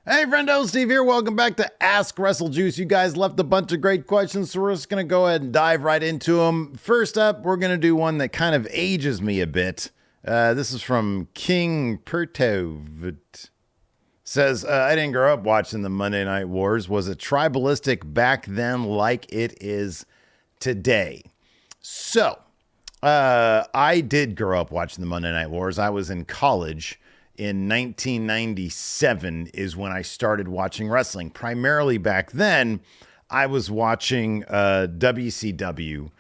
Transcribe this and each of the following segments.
Hey, friendo, Steve here. Welcome back to Ask WrestleJuice. You guys left a bunch of great questions, so we're just going to go ahead and dive right into them. First up, we're going to do one that kind of ages me a bit. This is from King Pertov. Says, I didn't grow up watching the Monday Night Wars. Was it tribalistic back then like it is today? So, I did grow up watching the Monday Night Wars. I was in college. In 1997 is when I started watching wrestling. Primarily back then, I was watching WCW.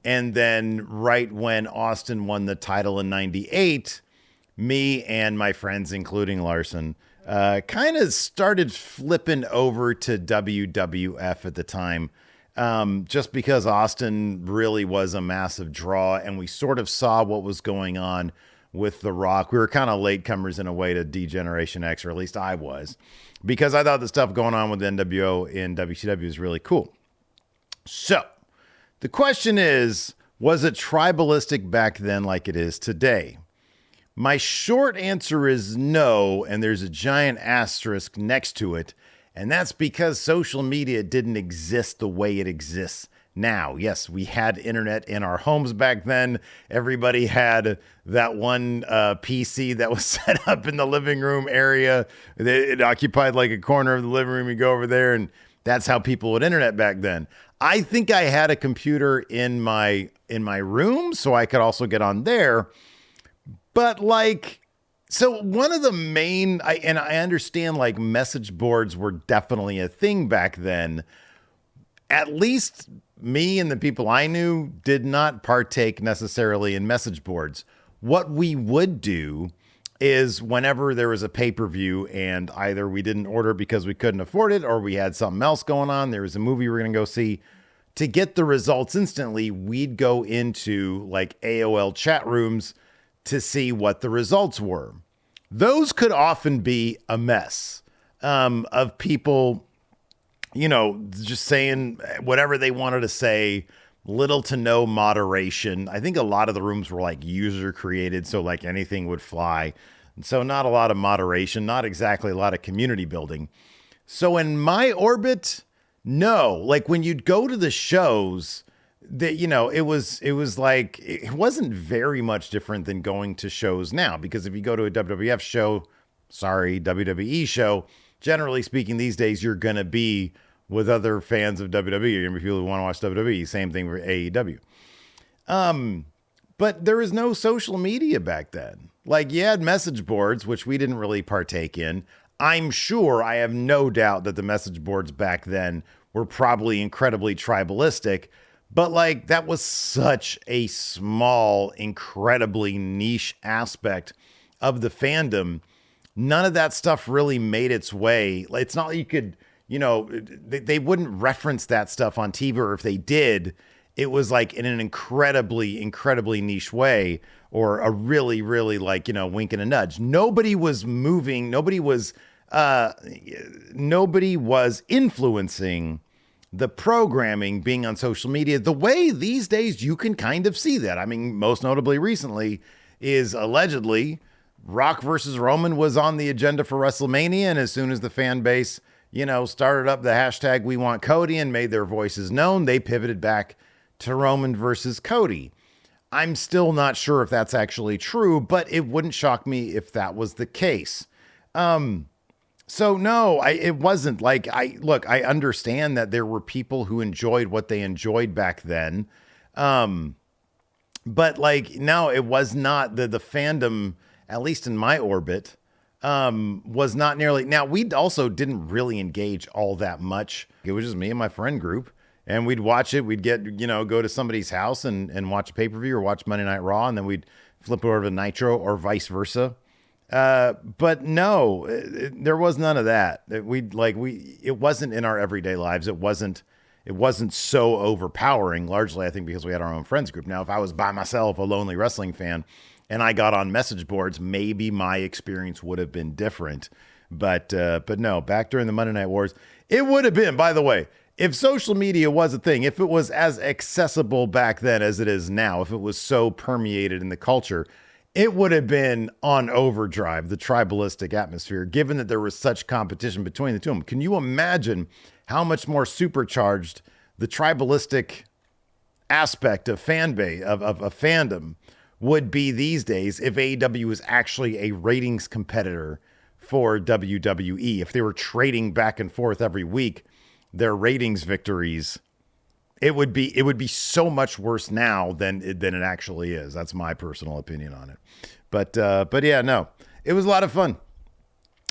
And then right when Austin won the title in 98, me and my friends, including Larson, kind of started flipping over to WWF at the time. Just because Austin really was a massive draw and we sort of saw what was going on with The Rock. We were kind of latecomers in a way to D-Generation X, or at least I was, because I thought the stuff going on with NWO in WCW was really cool. So the question is, was it tribalistic back then like it is today? My short answer is no, and there's a giant asterisk next to it, and that's because social media didn't exist the way it exists now. Yes, we had internet in our homes back then. Everybody had that one PC that was set up in the living room area. It occupied like a corner of the living room. You go over there, and that's how people would internet back then. I think I had a computer in my room, so I could also get on there. But so one of the main, I understand like message boards were definitely a thing back then. At least me and the people I knew did not partake necessarily in message boards. What we would do is whenever there was a pay-per-view and either we didn't order because we couldn't afford it or we had something else going on, there was a movie we were going to go see, to get the results instantly, we'd go into like AOL chat rooms to see what the results were. Those could often be a mess of people, just saying whatever they wanted to say, little to no moderation. I think a lot of the rooms were like user created, so like anything would fly. And so not a lot of moderation, not exactly a lot of community building. So in my orbit, no, like when you'd go to the shows that, it wasn't very much different than going to shows now, because if you go to a WWE show, generally speaking, these days, you're going to be with other fans of WWE. You're going to be people who want to watch WWE. Same thing for AEW. But there was no social media back then. Like, you had message boards, which we didn't really partake in. I'm sure, I have no doubt that the message boards back then were probably incredibly tribalistic. But like, that was such a small, incredibly niche aspect of the fandom. None of that stuff really made its way. It's not like you could, they wouldn't reference that stuff on TV, or if they did, it was like in an incredibly, incredibly niche way, or a really, really wink and a nudge. Nobody was moving. Nobody was influencing the programming being on social media the way these days you can kind of see that. I mean, most notably recently is allegedly Rock versus Roman was on the agenda for WrestleMania, and as soon as the fan base, started up the hashtag We Want Cody and made their voices known, they pivoted back to Roman versus Cody. I'm still not sure if that's actually true, but it wouldn't shock me if that was the case. So no, it wasn't like I understand that there were people who enjoyed what they enjoyed back then. But no, it was not the fandom, at least in my orbit, was not nearly. Now, we also didn't really engage all that much. It was just me and my friend group, and we'd watch it. We'd go to somebody's house and watch a pay-per-view or watch Monday Night Raw, and then we'd flip over to Nitro or vice versa. But no, there was none of that. It wasn't in our everyday lives. It wasn't so overpowering, largely, I think, because we had our own friends group. Now, if I was by myself, a lonely wrestling fan, and I got on message boards, maybe my experience would have been different. But no, back during the Monday Night Wars, it would have been, by the way, if social media was a thing, if it was as accessible back then as it is now, if it was so permeated in the culture, It would have been on overdrive, the tribalistic atmosphere, given that there was such competition between the two of them. Can you imagine how much more supercharged the tribalistic aspect of fan base, of fandom would be these days if AEW was actually a ratings competitor for WWE? If they were trading back and forth every week, their ratings victories, it would be so much worse now than it actually is. That's my personal opinion on it. But yeah, no, it was a lot of fun.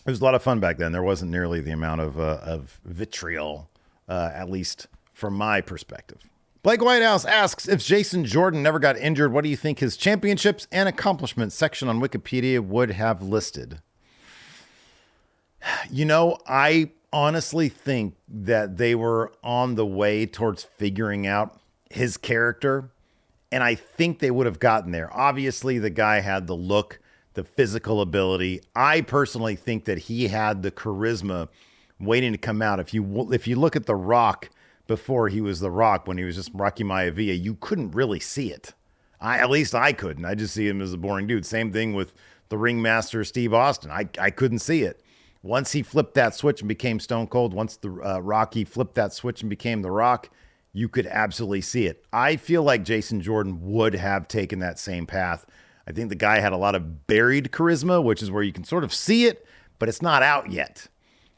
It was a lot of fun back then. There wasn't nearly the amount of vitriol, at least from my perspective. Blake Whitehouse asks, if Jason Jordan never got injured, what do you think his championships and accomplishments section on Wikipedia would have listed? You know, I honestly think that they were on the way towards figuring out his character, and I think they would have gotten there. Obviously, the guy had the look, the physical ability. I personally think that he had the charisma waiting to come out. If you look at The Rock before he was The Rock, when he was just Rocky Maivia, you couldn't really see it. At least I couldn't. I just see him as a boring dude. Same thing with the ringmaster Steve Austin. I couldn't see it. Once he flipped that switch and became Stone Cold, once the Rocky flipped that switch and became The Rock, you could absolutely see it. I feel like Jason Jordan would have taken that same path. I think the guy had a lot of buried charisma, which is where you can sort of see it, but it's not out yet.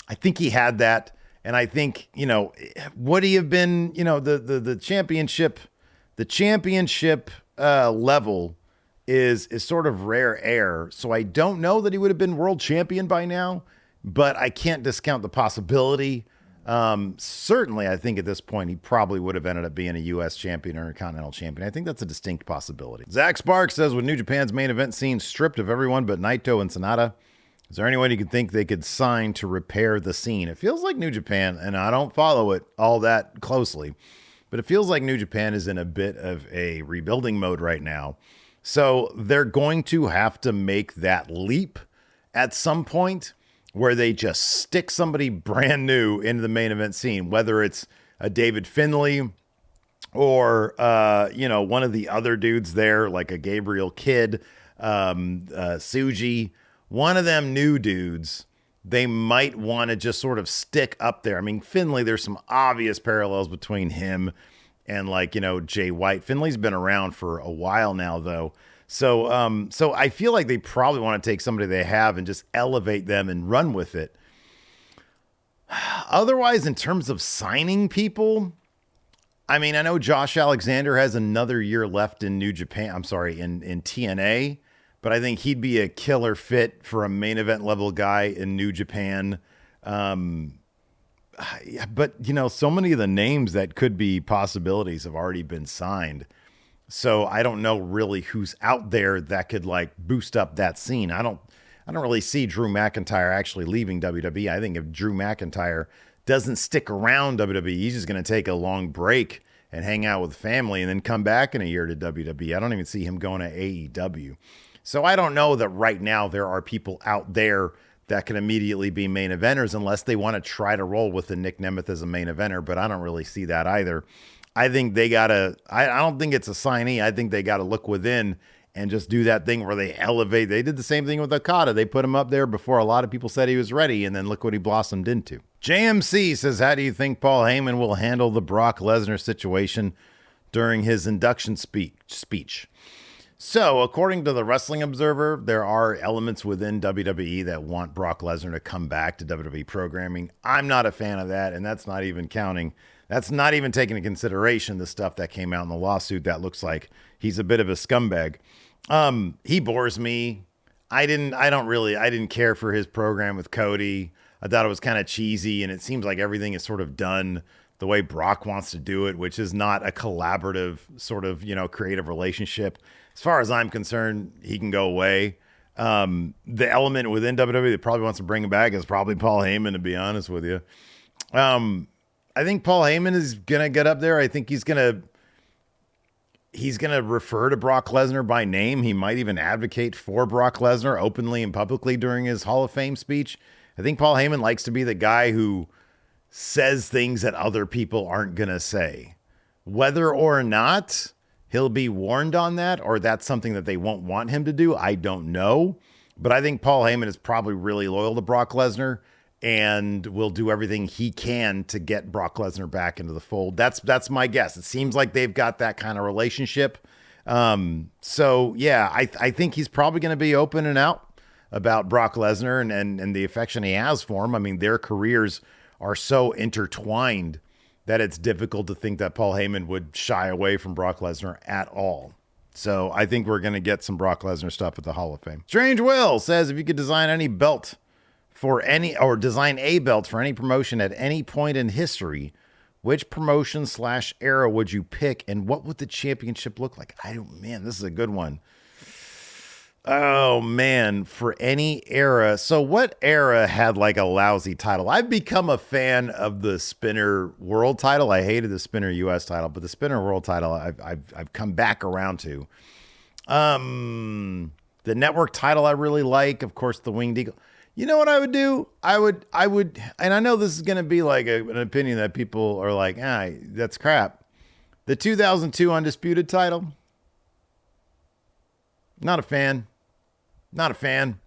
I think he had that. And I think, you know, would he have been, you know, the championship level is sort of rare air. So I don't know that he would have been world champion by now, but I can't discount the possibility. Certainly, I think at this point, he probably would have ended up being a U.S. champion or a continental champion. I think that's a distinct possibility. Zack Spark says, with New Japan's main event scene stripped of everyone but Naito and Sonata, is there anyone you could think they could sign to repair the scene? It feels like New Japan, and I don't follow it all that closely, but it feels like New Japan is in a bit of a rebuilding mode right now. So they're going to have to make that leap at some point where they just stick somebody brand new into the main event scene, whether it's a David Finlay or, one of the other dudes there, like a Gabriel Kidd, Suji, one of them new dudes. They might want to just sort of stick up there. I mean, Finlay, there's some obvious parallels between him and Jay White. Finlay's been around for a while now, though. So I feel like they probably want to take somebody they have and just elevate them and run with it. Otherwise, in terms of signing people, I mean, I know Josh Alexander has another year left in New Japan. I'm sorry, in TNA, but I think he'd be a killer fit for a main event level guy in New Japan. But, so many of the names that could be possibilities have already been signed. So I don't know really who's out there that could boost up that scene. I don't really see Drew McIntyre actually leaving WWE. I think if Drew McIntyre doesn't stick around WWE, he's just going to take a long break and hang out with family and then come back in a year to WWE. I don't even see him going to AEW. So I don't know that right now there are people out there that can immediately be main eventers unless they want to try to roll with the Nick Nemeth as a main eventer, but I don't really see that either. I think they got to, I don't think it's a signee. I think they got to look within and just do that thing where they elevate. They did the same thing with Okada. They put him up there before a lot of people said he was ready, and then look what he blossomed into. JMC says, how do you think Paul Heyman will handle the Brock Lesnar situation during his induction speech? So, according to the Wrestling Observer, there are elements within WWE that want Brock Lesnar to come back to WWE programming. I'm not a fan of that, and that's not even taking into consideration the stuff that came out in the lawsuit that looks like he's a bit of a scumbag. He bores me. I didn't care for his program with Cody. I thought it was kind of cheesy, and it seems like everything is sort of done the way Brock wants to do it, which is not a collaborative sort of, creative relationship. As far as I'm concerned, he can go away. The element within WWE that probably wants to bring him back is probably Paul Heyman, to be honest with you. I think Paul Heyman is going to get up there. I think he's going to refer to Brock Lesnar by name. He might even advocate for Brock Lesnar openly and publicly during his Hall of Fame speech. I think Paul Heyman likes to be the guy who says things that other people aren't going to say. Whether or not he'll be warned on that, or that's something that they won't want him to do. I don't know. But I think Paul Heyman is probably really loyal to Brock Lesnar and will do everything he can to get Brock Lesnar back into the fold. That's my guess. It seems like they've got that kind of relationship. So yeah, I think he's probably going to be open and out about Brock Lesnar and the affection he has for him. I mean, their careers are so intertwined that it's difficult to think that Paul Heyman would shy away from Brock Lesnar at all. So I think we're going to get some Brock Lesnar stuff at the Hall of Fame. Strange Will says, if you could design any belt for any, or design a belt for any promotion at any point in history, which promotion / era would you pick, and what would the championship look like? Man, this is a good one. Oh man, for any era. So what era had like a lousy title? I've become a fan of the Spinner World title. I hated the Spinner US title, but the Spinner World title I've come back around to. The network title I really like, of course, the Winged Eagle. You know what I would do? I would, and I know this is going to be like an opinion that people are like, that's crap. The 2002 Undisputed title. Not a fan. Not a fan.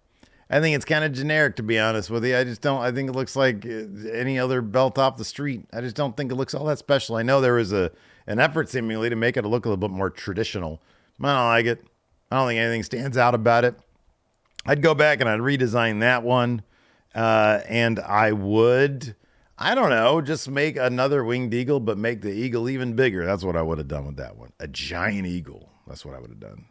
I think it's kind of generic, to be honest with you. I think it looks like any other belt off the street. I just don't think it looks all that special. I know there was an effort seemingly to make it look a little bit more traditional. I don't like it. I don't think anything stands out about it. I'd go back and I'd redesign that one. And I would, I don't know, just make another Winged Eagle, but make the eagle even bigger. That's what I would have done with that one. A giant eagle. That's what I would have done.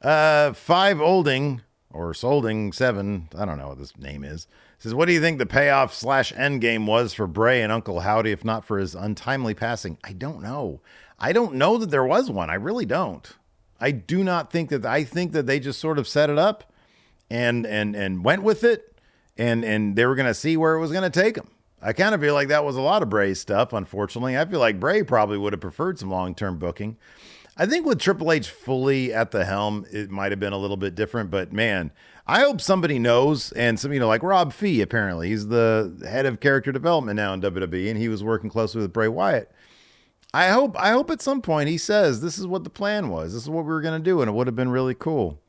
5 Olding, or Solding 7, I don't know what this name is, says, what do you think the payoff / end game was for Bray and Uncle Howdy, if not for his untimely passing? I don't know. I don't know that there was one. I really don't. I do not think that. I think that they just sort of set it up and went with it, and they were going to see where it was going to take them. I kind of feel like that was a lot of Bray's stuff, unfortunately. I feel like Bray probably would have preferred some long-term booking. I think with Triple H fully at the helm, it might have been a little bit different, but man, I hope somebody knows, and some, like Rob Fee, apparently, he's the head of character development now in WWE, and he was working closely with Bray Wyatt. I hope at some point he says, this is what the plan was. This is what we were going to do, and it would have been really cool.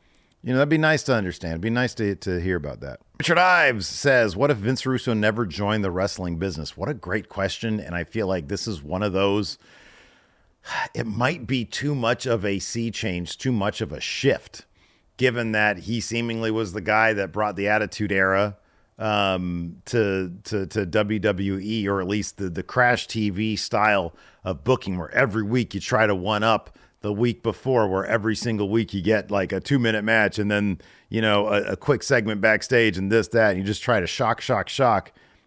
That'd be nice to understand. It'd be nice to hear about that. Richard Ives says, what if Vince Russo never joined the wrestling business? What a great question, and I feel like this is one of those. It might be too much of a sea change, too much of a shift, given that he seemingly was the guy that brought the Attitude Era to WWE, or at least the Crash TV style of booking, where every week you try to one up the week before, where every single week you get like a 2-minute match and then, a quick segment backstage and this, that, and you just try to shock.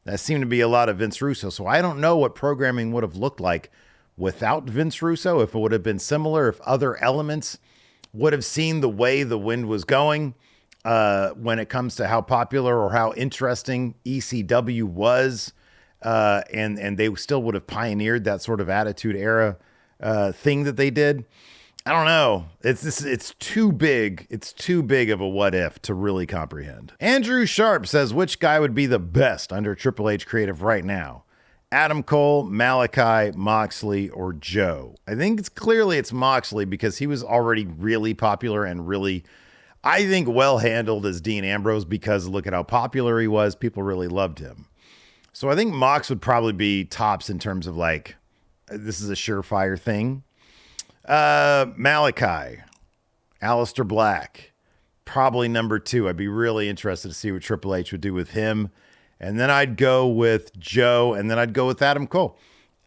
That seemed to be a lot of Vince Russo. So I don't know what programming would have looked like without Vince Russo, if it would have been similar, if other elements would have seen the way the wind was going when it comes to how popular or how interesting ECW was, and they still would have pioneered that sort of Attitude Era thing that they did. I don't know. It's too big. It's too big of a what if to really comprehend. Andrew Sharp says, which guy would be the best under Triple H creative right now? Adam Cole, Malachi, Moxley, or Joe? I think it's Moxley, because he was already really popular and really, I think, well handled as Dean Ambrose, because look at how popular he was. People really loved him. So I think Mox would probably be tops in terms of like, this is a surefire thing. Malachi, Aleister Black, probably number 2. I'd be really interested to see what Triple H would do with him. And then I'd go with Joe, and then I'd go with Adam Cole.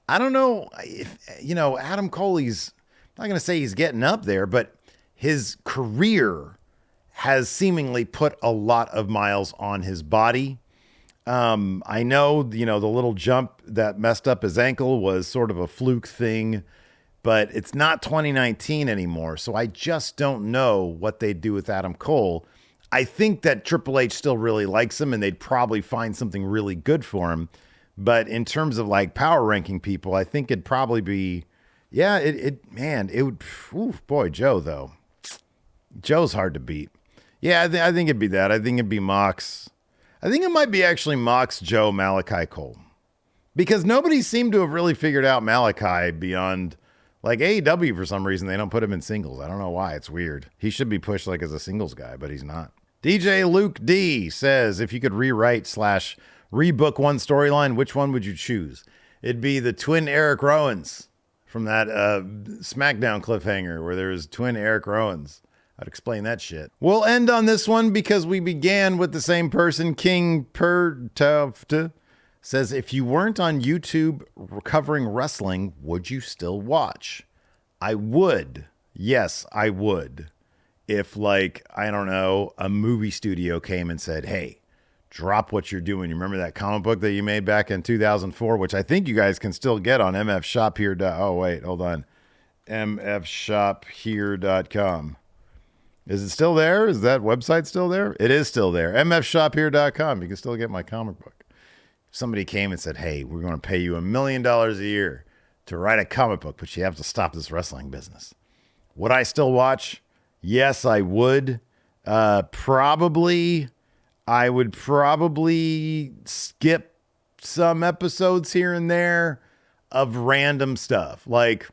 I don't know if, Adam Cole, he's not going to say he's getting up there, but his career has seemingly put a lot of miles on his body. I know, the little jump that messed up his ankle was sort of a fluke thing, but it's not 2019 anymore. So I just don't know what they'd do with Adam Cole. I think that Triple H still really likes him, and they'd probably find something really good for him. But in terms of like power ranking people, I think it'd probably be, it would, Joe though. Joe's hard to beat. Yeah, I think it'd be that. I think it'd be Mox. I think it might be actually Mox, Joe, Malachi, Cole. Because nobody seemed to have really figured out Malachi beyond, like, AEW for some reason. They don't put him in singles. I don't know why. It's weird. He should be pushed like as a singles guy, but he's not. DJ Luke D says, if you could rewrite / rebook one storyline, which one would you choose? It'd be the twin Eric Rowans from that SmackDown cliffhanger where there's twin Eric Rowans. I'd explain that shit. We'll end on this one because we began with the same person. King Pertovta says, if you weren't on YouTube covering wrestling, would you still watch? I would. Yes, I would. If, like, I don't know, a movie studio came and said, hey, drop what you're doing. You remember that comic book that you made back in 2004, which I think you guys can still get on mfshophere. Oh, wait, hold on. mfshophere.com. Is it still there? Is that website still there? It is still there. mfshophere.com. You can still get my comic book. If somebody came and said, hey, we're going to pay you $1 million a year to write a comic book, but you have to stop this wrestling business. Would I still watch? Yes, I would. Probably. I would probably skip some episodes here and there of random stuff. Like,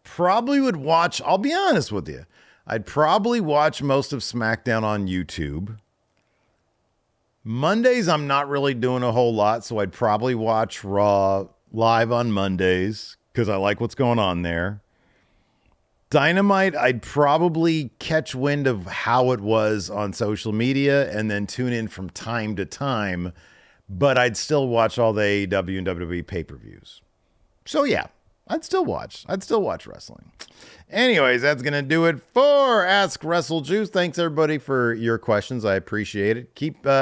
probably would watch, I'll be honest with you, I'd probably watch most of SmackDown on YouTube. Mondays, I'm not really doing a whole lot, so I'd probably watch Raw live on Mondays because I like what's going on there. Dynamite, I'd probably catch wind of how it was on social media and then tune in from time to time, but I'd still watch all the AEW and WWE pay-per-views. So yeah, I'd still watch wrestling. Anyways, that's going to do it for Ask Wrestle Juice. Thanks everybody for your questions. I appreciate it.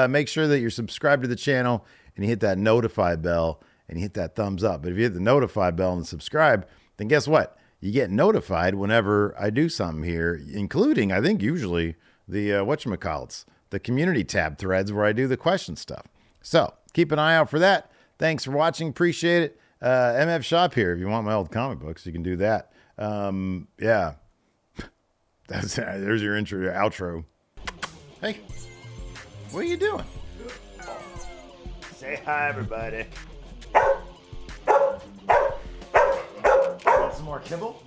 Make sure that you're subscribed to the channel and you hit that notify bell and you hit that thumbs up. But if you hit the notify bell and subscribe, then guess what? You get notified whenever I do something here, including, I think, usually the whatchamacallits, the community tab threads where I do the question stuff. So keep an eye out for that. Thanks for watching. Appreciate it. MF Shop here. If you want my old comic books, you can do that. Yeah. There's your intro, your outro. Hey, what are you doing? Say hi, everybody. Want some more kibble?